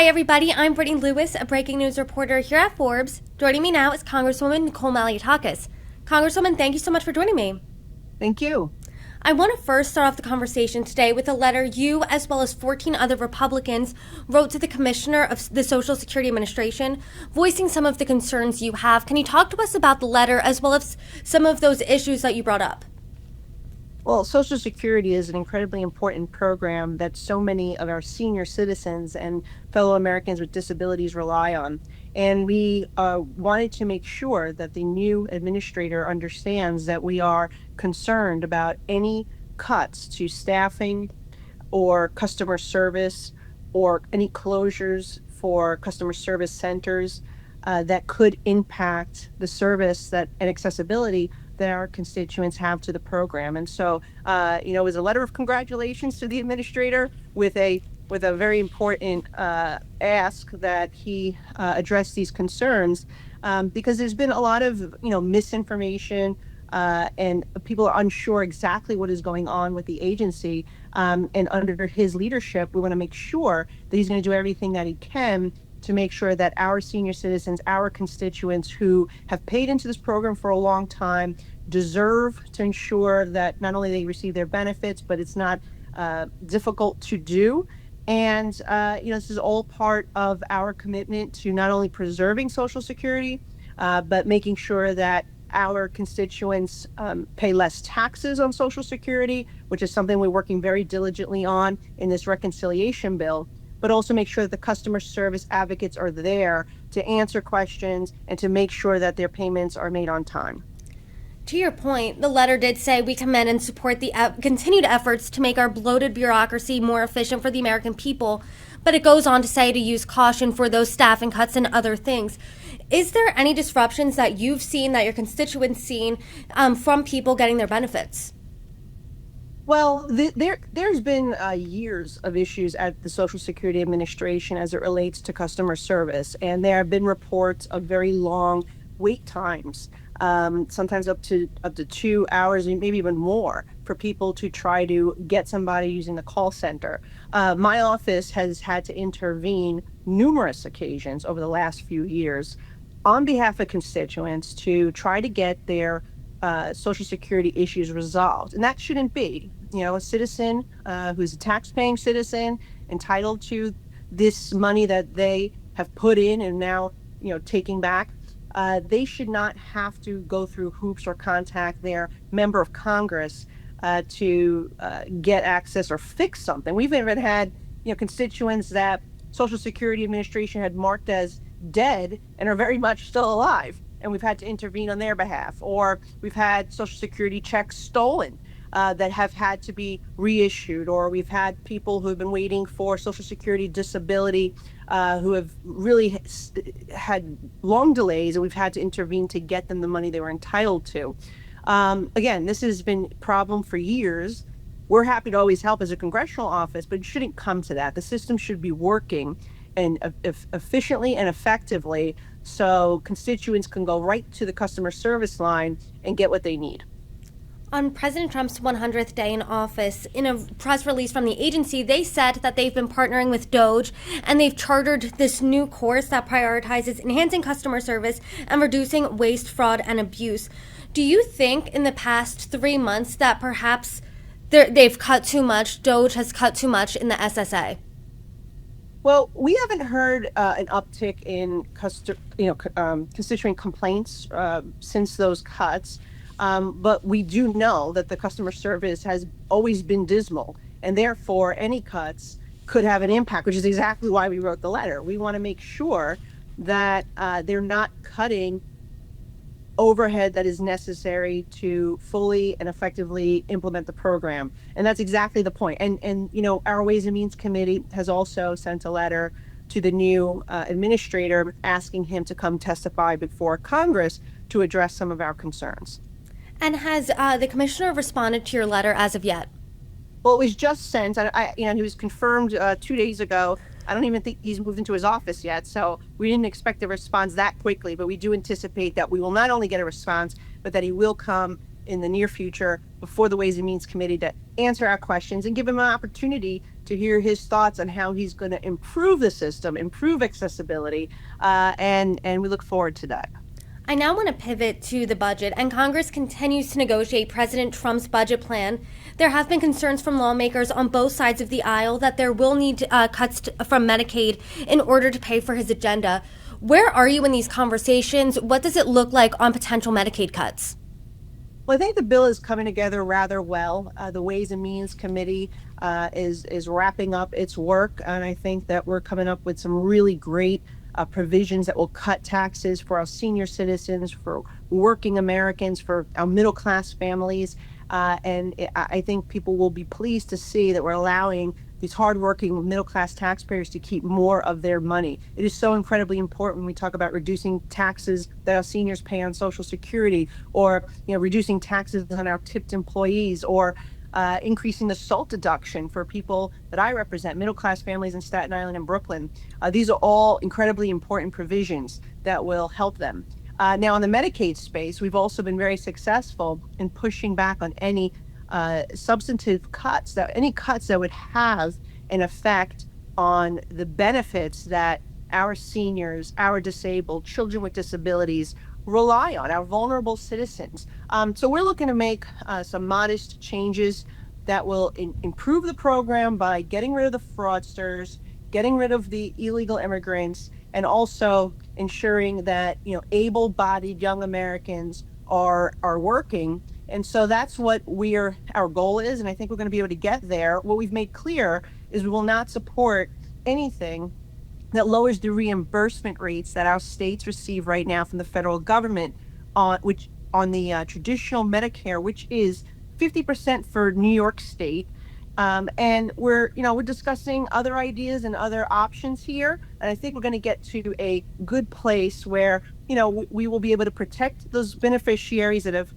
Hi, everybody. I'm Brittany Lewis, a breaking news reporter here at Forbes. Joining me now is Congresswoman Nicole Malliotakis. Congresswoman, thank you so much for joining me. Thank you. I want to first start off the conversation today with a letter you, as well as 14 other Republicans, wrote to the Commissioner of the Social Security Administration, voicing some of the concerns you have. Can you talk to us about the letter as well as some of those issues that you brought up? Well, Social Security is an incredibly important program that so many of our senior citizens and fellow Americans with disabilities rely on. And we wanted to make sure that the new administrator understands that we are concerned about any cuts to staffing or customer service or any closures for customer service centers that could impact the service that and accessibility that our constituents have to the program. And so, it was a letter of congratulations to the administrator with a very important ask that he address these concerns because there's been a lot of misinformation and people are unsure exactly what is going on with the agency. And under his leadership, we want to make sure that he's going to do everything that he can to make sure that our senior citizens, our constituents who have paid into this program for a long time, deserve to ensure that not only they receive their benefits, but it's not difficult to do. And, this is all part of our commitment to not only preserving Social Security, but making sure that our constituents pay less taxes on Social Security, which is something we're working very diligently on in this reconciliation bill, but also make sure that the customer service advocates are there to answer questions and to make sure that their payments are made on time. To your point, the letter did say we commend and support the continued efforts to make our bloated bureaucracy more efficient for the American people, but it goes on to say to use caution for those staffing cuts and other things. Is there any disruptions that you've seen, that your constituents seen, from people getting their benefits? Well, there's been years of issues at the Social Security Administration as it relates to customer service, and there have been reports of very long wait times, sometimes up to 2 hours, and maybe even more, for people to try to get somebody using the call center. My office has had to intervene numerous occasions over the last few years on behalf of constituents to try to get their Social Security issues resolved. And that shouldn't be. A citizen who's a tax-paying citizen entitled to this money that they have put in and now, taking back, they should not have to go through hoops or contact their member of Congress to get access or fix something. We've even had, constituents that Social Security Administration had marked as dead and are very much still alive, and we've had to intervene on their behalf. Or we've had Social Security checks stolen that have had to be reissued, or we've had people who have been waiting for Social Security disability who have really had long delays, and we've had to intervene to get them the money they were entitled to. Again, this has been a problem for years. We're happy to always help as a congressional office, but it shouldn't come to that. The system should be working and efficiently and effectively so constituents can go right to the customer service line and get what they need. On President Trump's 100th day in office, in a press release from the agency, they said that they've been partnering with Doge and they've chartered this new course that prioritizes enhancing customer service and reducing waste, fraud, and abuse. Do you think in the past 3 months that perhaps they've cut too much, Doge has cut too much in the SSA? Well, we haven't heard an uptick in constituent complaints since those cuts. But we do know that the customer service has always been dismal, and therefore any cuts could have an impact, which is exactly why we wrote the letter. We want to make sure that they're not cutting overhead that is necessary to fully and effectively implement the program. And that's exactly the point. And our Ways and Means Committee has also sent a letter to the new administrator asking him to come testify before Congress to address some of our concerns. And has the commissioner responded to your letter as of yet? Well, it was just sent. He was confirmed 2 days ago. I don't even think he's moved into his office yet, so we didn't expect a response that quickly. But we do anticipate that we will not only get a response, but that he will come in the near future before the Ways and Means Committee to answer our questions and give him an opportunity to hear his thoughts on how he's going to improve the system, improve accessibility, and we look forward to that. I now want to pivot to the budget, and Congress continues to negotiate President Trump's budget plan. There have been concerns from lawmakers on both sides of the aisle that there will need cuts from Medicaid in order to pay for his agenda. Where are you in these conversations? What does it look like on potential Medicaid cuts? Well, I think the bill is coming together rather well. The Ways and Means Committee is wrapping up its work, and I think that we're coming up with some really great provisions that will cut taxes for our senior citizens, for working Americans, for our middle class families. I think people will be pleased to see that we're allowing these hardworking middle class taxpayers to keep more of their money. It is so incredibly important when we talk about reducing taxes that our seniors pay on Social Security, or reducing taxes on our tipped employees, or increasing the SALT deduction for people that I represent, middle class families in Staten Island and Brooklyn. These are all incredibly important provisions that will help them. Now, in the Medicaid space, we've also been very successful in pushing back on any substantive cuts, any cuts that would have an effect on the benefits that our seniors, our disabled, children with disabilities rely on, our vulnerable citizens. So we're looking to make some modest changes that will improve the program by getting rid of the fraudsters, getting rid of the illegal immigrants, and also ensuring that able-bodied young Americans are working. And so that's what our goal is, and I think we're going to be able to get there. What we've made clear is we will not support anything that lowers the reimbursement rates that our states receive right now from the federal government on the traditional Medicare, which is 50% for New York State. And we're discussing other ideas and other options here. And I think we're going to get to a good place where, we will be able to protect those beneficiaries that have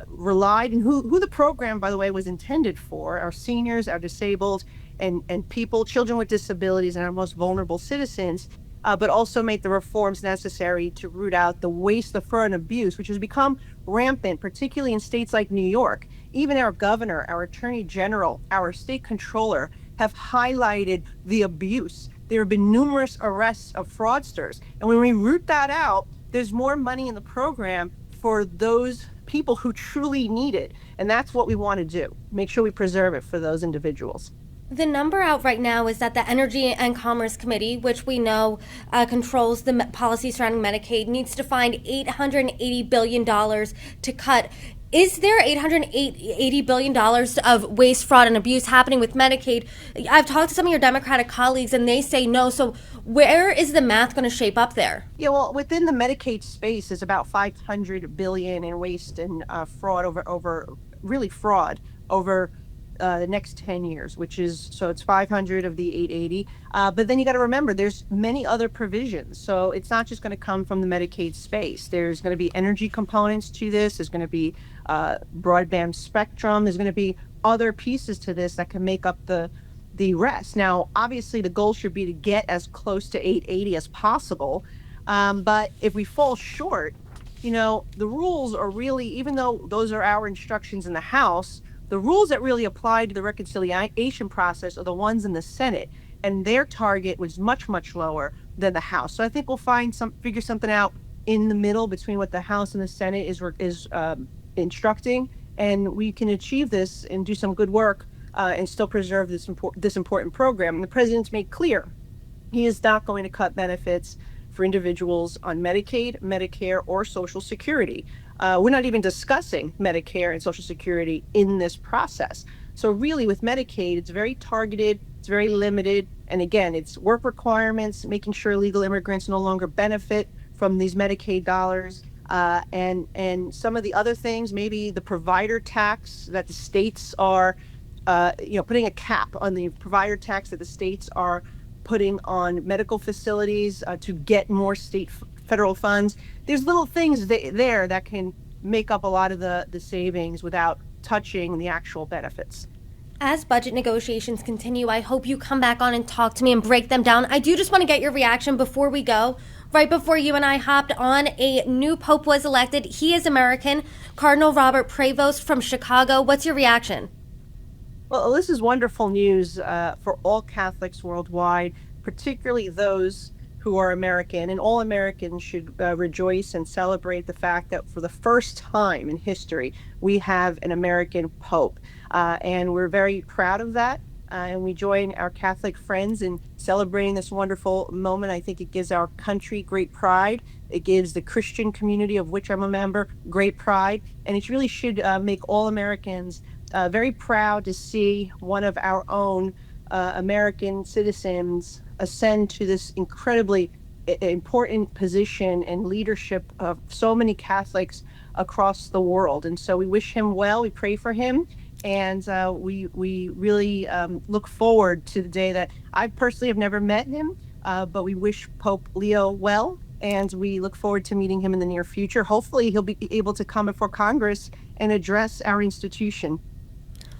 relied, and who the program, by the way, was intended for: our seniors, our disabled, and people, children with disabilities, and our most vulnerable citizens, but also make the reforms necessary to root out the waste, the fraud, and abuse, which has become rampant, particularly in states like New York. Even our governor, our attorney general, our state controller have highlighted the abuse. There have been numerous arrests of fraudsters. And when we root that out, there's more money in the program for those people who truly need it. And that's what we want to do. Make sure we preserve it for those individuals. The number out right now is that the Energy and Commerce Committee, which we know controls the policy surrounding Medicaid, needs to find $880 billion to cut. Is there $880 billion of waste, fraud, and abuse happening with Medicaid? I've talked to some of your Democratic colleagues, and they say no. So where is the math going to shape up there? Yeah, well, within the Medicaid space, there's about $500 billion in waste and fraud over the next 10 years, so it's 500 of the 880. But then you got to remember, there's many other provisions. So it's not just going to come from the Medicaid space. There's going to be energy components to this. There's going to be broadband spectrum. There's going to be other pieces to this that can make up the rest. Now, obviously, the goal should be to get as close to 880 as possible. But if we fall short, the rules are really, even though those are our instructions in the House, the rules that really apply to the reconciliation process are the ones in the Senate, and their target was much, much lower than the House. So I think we'll figure something out in the middle between what the House and the Senate is instructing, and we can achieve this and do some good work and still preserve this important program. And the president's made clear he is not going to cut benefits for individuals on Medicaid, Medicare, or Social Security. We're not even discussing Medicare and Social Security in this process. So really with Medicaid, it's very targeted, it's very limited. And again, it's work requirements, making sure illegal immigrants no longer benefit from these Medicaid dollars. And some of the other things, maybe the provider tax that the states are, putting a cap on the provider tax that the states are putting on medical facilities to get more federal funds. There's little things there that can make up a lot of the savings without touching the actual benefits. As budget negotiations continue, I hope you come back on and talk to me and break them down. I do just want to get your reaction before we go. Right before you and I hopped on, a new pope was elected. He is American, Cardinal Robert Prevost from Chicago. What's your reaction? Well, this is wonderful news for all Catholics worldwide, particularly those who are American. And all Americans should rejoice and celebrate the fact that for the first time in history, we have an American Pope. And we're very proud of that. And we join our Catholic friends in celebrating this wonderful moment. I think it gives our country great pride. It gives the Christian community, of which I'm a member, great pride. And it really should make all Americans very proud to see one of our own American citizens ascend to this incredibly important position and leadership of so many Catholics across the world. And so we wish him well. We pray for him. And we really look forward to the day that I personally have never met him, but we wish Pope Leo well. And we look forward to meeting him in the near future. Hopefully, he'll be able to come before Congress and address our institution.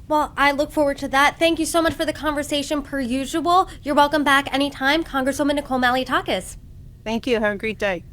Well, I look forward to that. Thank you so much for the conversation, per usual. You're welcome back anytime, Congresswoman Nicole Malliotakis. Thank you. Have a great day.